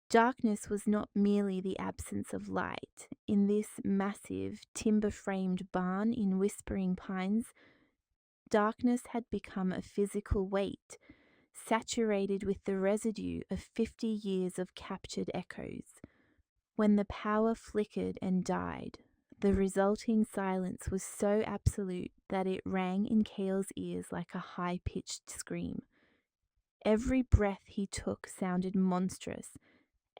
Darkness was not merely the absence of light. In this massive, timber-framed barn in Whispering Pines, darkness had become a physical weight, saturated with the residue of 50 years of captured echoes. When the power flickered and died, the resulting silence was so absolute that it rang in Kael's ears like a high-pitched scream. Every breath he took sounded monstrous,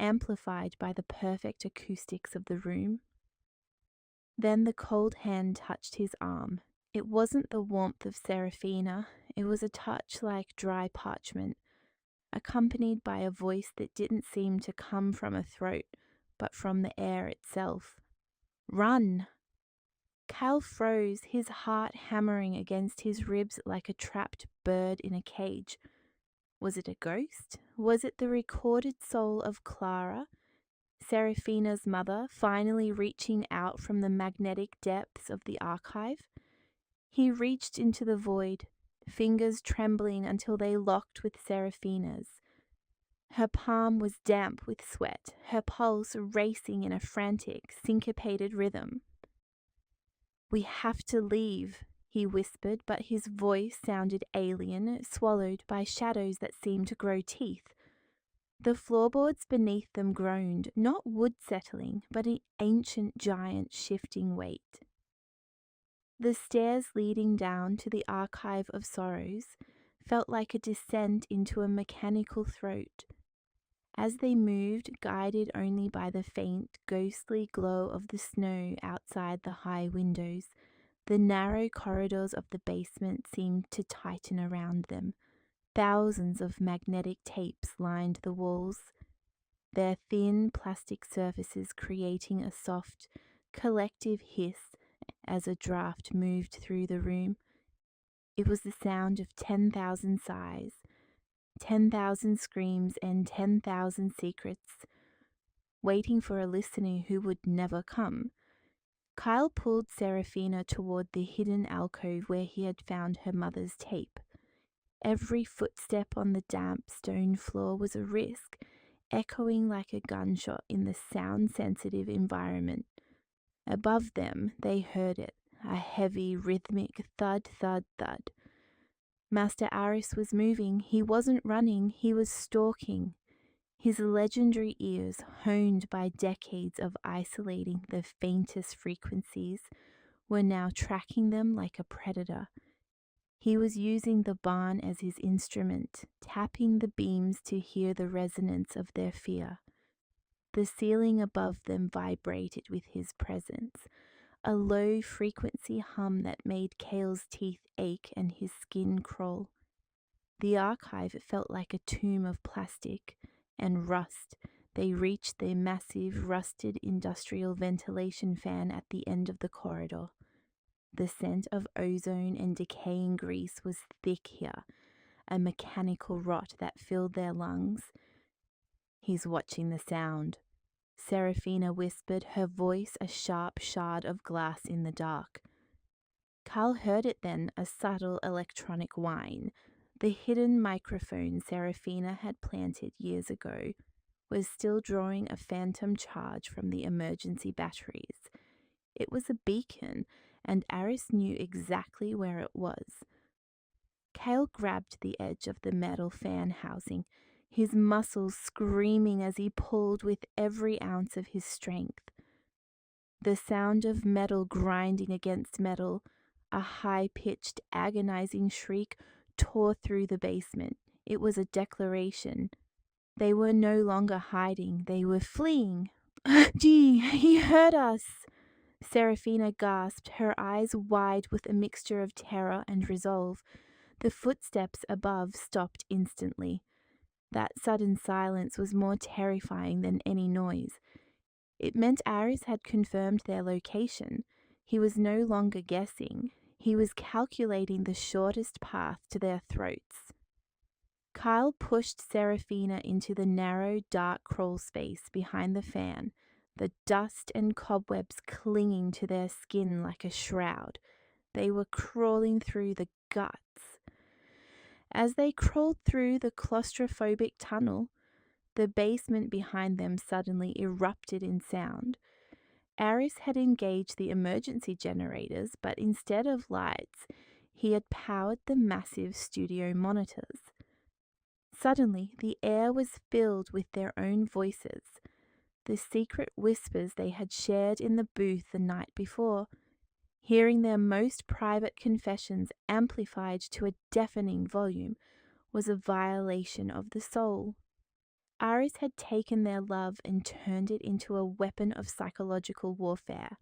amplified by the perfect acoustics of the room. Then the cold hand touched his arm. It wasn't the warmth of Seraphina, it was a touch like dry parchment, accompanied by a voice that didn't seem to come from a throat, but from the air itself. "Run!" Kael froze, his heart hammering against his ribs like a trapped bird in a cage. Was it a ghost? Was it the recorded soul of Clara, Seraphina's mother, finally reaching out from the magnetic depths of the archive? He reached into the void, fingers trembling until they locked with Seraphina's. Her palm was damp with sweat, her pulse racing in a frantic, syncopated rhythm. "We have to leave," he whispered, but his voice sounded alien, swallowed by shadows that seemed to grow teeth. The floorboards beneath them groaned, not wood settling, but an ancient giant shifting weight. The stairs leading down to the Archive of Sorrows felt like a descent into a mechanical throat. As they moved, guided only by the faint, ghostly glow of the snow outside the high windows, the narrow corridors of the basement seemed to tighten around them. Thousands of magnetic tapes lined the walls, their thin plastic surfaces creating a soft, collective hiss as a draft moved through the room. It was the sound of 10,000 sighs, 10,000 screams, and 10,000 secrets, waiting for a listener who would never come. Kael pulled Seraphina toward the hidden alcove where he had found her mother's tape. Every footstep on the damp stone floor was a risk, echoing like a gunshot in the sound-sensitive environment. Above them, they heard it, a heavy, rhythmic thud, thud, thud. Master Aris was moving. He wasn't running, he was stalking. His legendary ears, honed by decades of isolating the faintest frequencies, were now tracking them like a predator. He was using the barn as his instrument, tapping the beams to hear the resonance of their fear. The ceiling above them vibrated with his presence, a low-frequency hum that made Kael's teeth ache and his skin crawl. The archive felt like a tomb of plastic and rust. They reached the massive, rusted industrial ventilation fan at the end of the corridor. The scent of ozone and decaying grease was thick here, a mechanical rot that filled their lungs. "He's watching the sound," Seraphina whispered, her voice a sharp shard of glass in the dark. Kael heard it then, a subtle electronic whine. The hidden microphone Seraphina had planted years ago was still drawing a phantom charge from the emergency batteries. It was a beacon, and Aris knew exactly where it was. Kael grabbed the edge of the metal fan housing, his muscles screaming as he pulled with every ounce of his strength. The sound of metal grinding against metal, a high-pitched, agonizing shriek, tore through the basement. It was a declaration. They were no longer hiding, they were fleeing. "Gee, he heard us!" Seraphina gasped, her eyes wide with a mixture of terror and resolve. The footsteps above stopped instantly. That sudden silence was more terrifying than any noise. It meant Aris had confirmed their location. He was no longer guessing. He was calculating the shortest path to their throats. Kael pushed Seraphina into the narrow, dark crawl space behind the fan, the dust and cobwebs clinging to their skin like a shroud. They were crawling through the guts. As they crawled through the claustrophobic tunnel, The basement behind them suddenly erupted in sound. Aris had engaged the emergency generators, but instead of lights, he had powered the massive studio monitors. Suddenly, the air was filled with their own voices, the secret whispers they had shared in the booth the night before. Hearing their most private confessions amplified to a deafening volume was a violation of the soul. Aris had taken their love and turned it into a weapon of psychological warfare.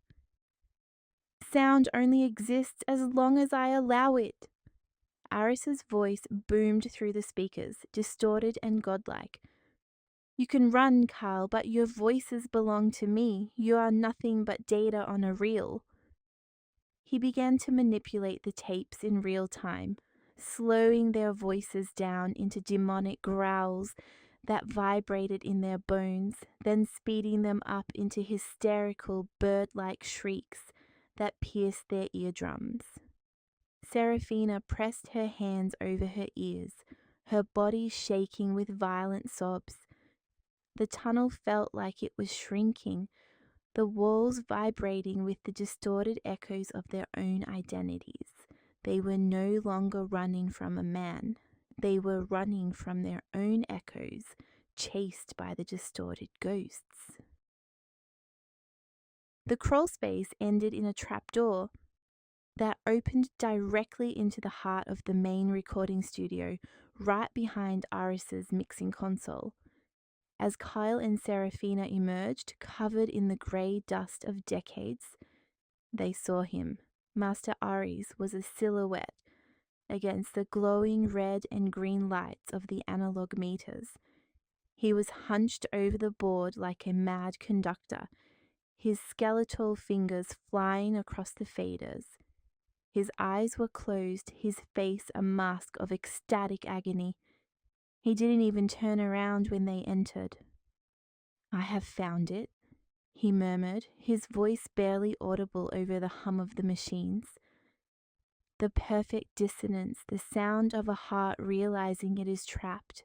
Sound only exists as long as I allow it. Aris's voice boomed through the speakers, distorted and godlike. You can run, Kael, but your voices belong to me. You are nothing but data on a reel. He began to manipulate the tapes in real time, slowing their voices down into demonic growls that vibrated in their bones, then speeding them up into hysterical bird-like shrieks that pierced their eardrums. Seraphina pressed her hands over her ears, her body shaking with violent sobs. The tunnel felt like it was shrinking, the walls vibrating with the distorted echoes of their own identities. They were no longer running from a man. They were running from their own echoes, chased by the distorted ghosts. The crawl space ended in a trapdoor that opened directly into the heart of the main recording studio, right behind Aris's mixing console. As Kael and Seraphina emerged, covered in the grey dust of decades, they saw him. Master Aris was a silhouette against the glowing red and green lights of the analog meters. He was hunched over the board like a mad conductor, his skeletal fingers flying across the faders. His eyes were closed, his face a mask of ecstatic agony. He didn't even turn around when they entered. I have found it, he murmured, his voice barely audible over the hum of the machines. The perfect dissonance, the sound of a heart realizing it is trapped.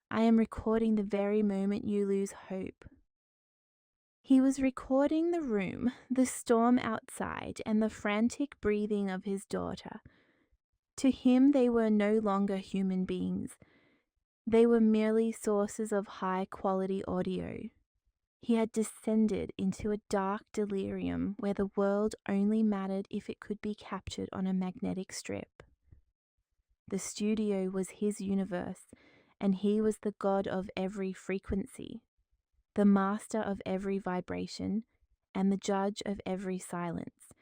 I am recording the very moment you lose hope. He was recording the room, the storm outside, and the frantic breathing of his daughter. To him, they were no longer human beings. They were merely sources of high-quality audio. He had descended into a dark delirium where the world only mattered if it could be captured on a magnetic strip. The studio was his universe, and he was the god of every frequency, the master of every vibration, and the judge of every silence.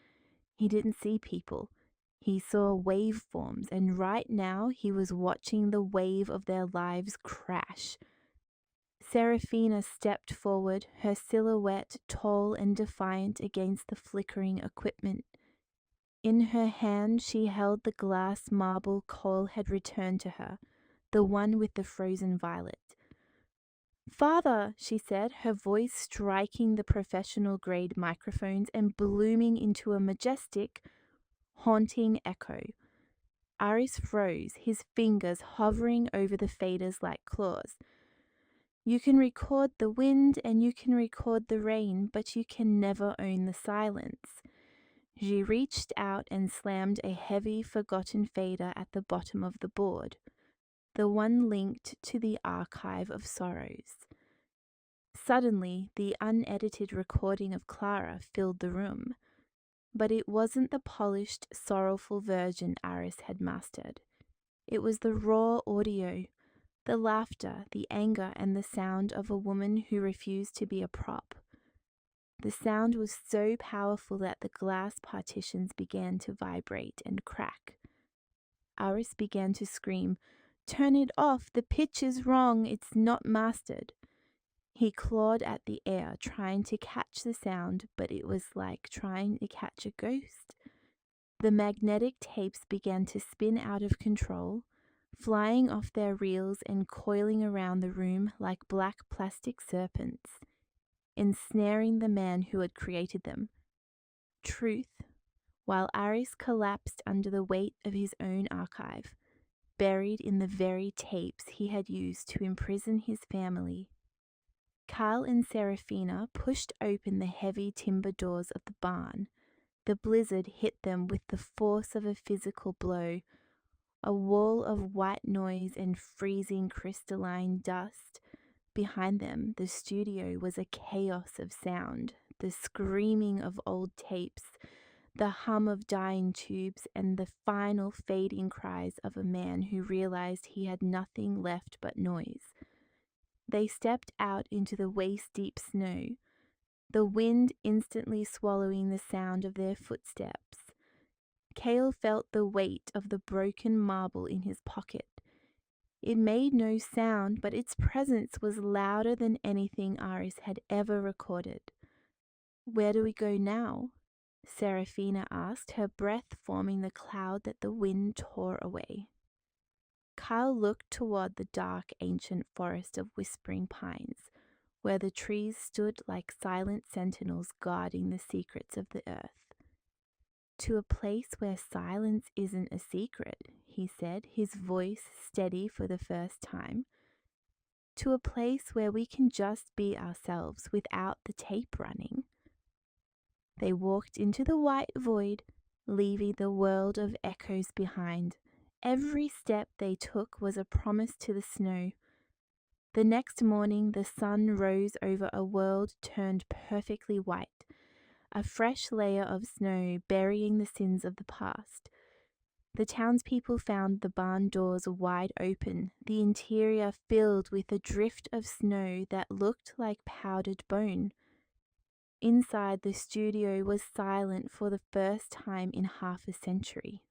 He didn't see people. He saw waveforms, and right now he was watching the wave of their lives crash. Seraphina stepped forward, her silhouette tall and defiant against the flickering equipment. In her hand she held the glass marble Cole had returned to her, the one with the frozen violet. "Father," she said, her voice striking the professional-grade microphones and blooming into a majestic, haunting echo. Aris froze, his fingers hovering over the faders like claws. You can record the wind and you can record the rain, but you can never own the silence. She reached out and slammed a heavy, forgotten fader at the bottom of the board, the one linked to the archive of sorrows. Suddenly, the unedited recording of Clara filled the room. But it wasn't the polished, sorrowful version Aris had mastered. It was the raw audio, the laughter, the anger, and the sound of a woman who refused to be a prop. The sound was so powerful that the glass partitions began to vibrate and crack. Aris began to scream, "Turn it off! The pitch is wrong! It's not mastered!" He clawed at the air, trying to catch the sound, but it was like trying to catch a ghost. The magnetic tapes began to spin out of control, flying off their reels and coiling around the room like black plastic serpents, ensnaring the man who had created them. Truth, while Aris collapsed under the weight of his own archive, buried in the very tapes he had used to imprison his family. Kael and Seraphina pushed open the heavy timber doors of the barn. The blizzard hit them with the force of a physical blow, a wall of white noise and freezing crystalline dust. Behind them, the studio was a chaos of sound, the screaming of old tapes, the hum of dying tubes, and the final fading cries of a man who realized he had nothing left but noise. They stepped out into the waist-deep snow, the wind instantly swallowing the sound of their footsteps. Kael felt the weight of the broken marble in his pocket. It made no sound, but its presence was louder than anything Aris had ever recorded. "Where do we go now?" Seraphina asked, her breath forming the cloud that the wind tore away. Kael looked toward the dark ancient forest of whispering pines, where the trees stood like silent sentinels guarding the secrets of the earth. "To a place where silence isn't a secret," he said, his voice steady for the first time. "To a place where we can just be ourselves without the tape running." They walked into the white void, leaving the world of echoes behind. Every step they took was a promise to the snow. The next morning, the sun rose over a world turned perfectly white, a fresh layer of snow burying the sins of the past. The townspeople found the barn doors wide open, the interior filled with a drift of snow that looked like powdered bone. Inside, the studio was silent for the first time in half a century.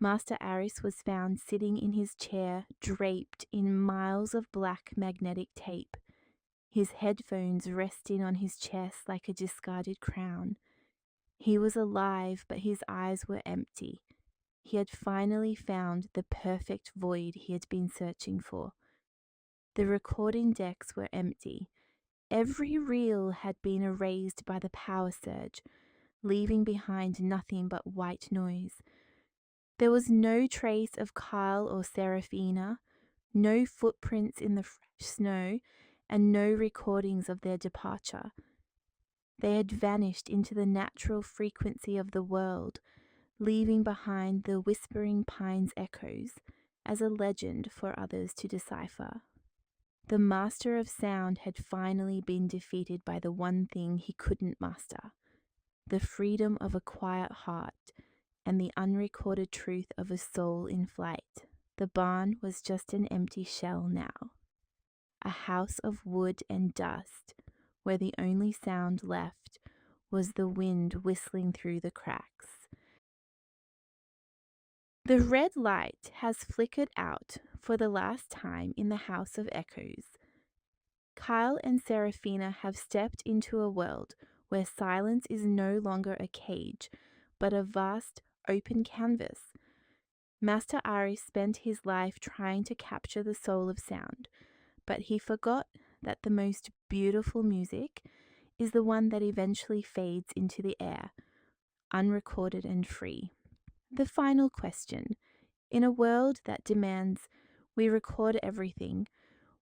Master Aris was found sitting in his chair, draped in miles of black magnetic tape, his headphones resting on his chest like a discarded crown. He was alive, but his eyes were empty. He had finally found the perfect void he had been searching for. The recording decks were empty. Every reel had been erased by the power surge, leaving behind nothing but white noise. There was no trace of Kael or Seraphina, no footprints in the fresh snow, and no recordings of their departure. They had vanished into the natural frequency of the world, leaving behind the whispering pines' echoes as a legend for others to decipher. The master of sound had finally been defeated by the one thing he couldn't master, the freedom of a quiet heart and the unrecorded truth of a soul in flight. The barn was just an empty shell now, a house of wood and dust where the only sound left was the wind whistling through the cracks. The red light has flickered out for the last time in the House of Echoes. Kael and Seraphina have stepped into a world where silence is no longer a cage, but a vast open canvas. Master Aris spent his life trying to capture the soul of sound, but he forgot that the most beautiful music is the one that eventually fades into the air, unrecorded and free. The final question: in a world that demands we record everything,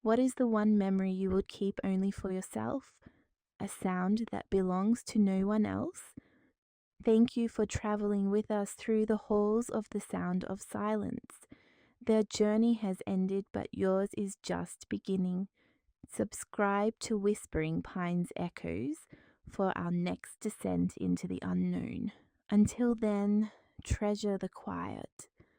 what is the one memory you would keep only for yourself? A sound that belongs to no one else? Thank you for traveling with us through the halls of the sound of silence. Their journey has ended, but yours is just beginning. Subscribe to Whispering Pines Echoes for our next descent into the unknown. Until then, treasure the quiet.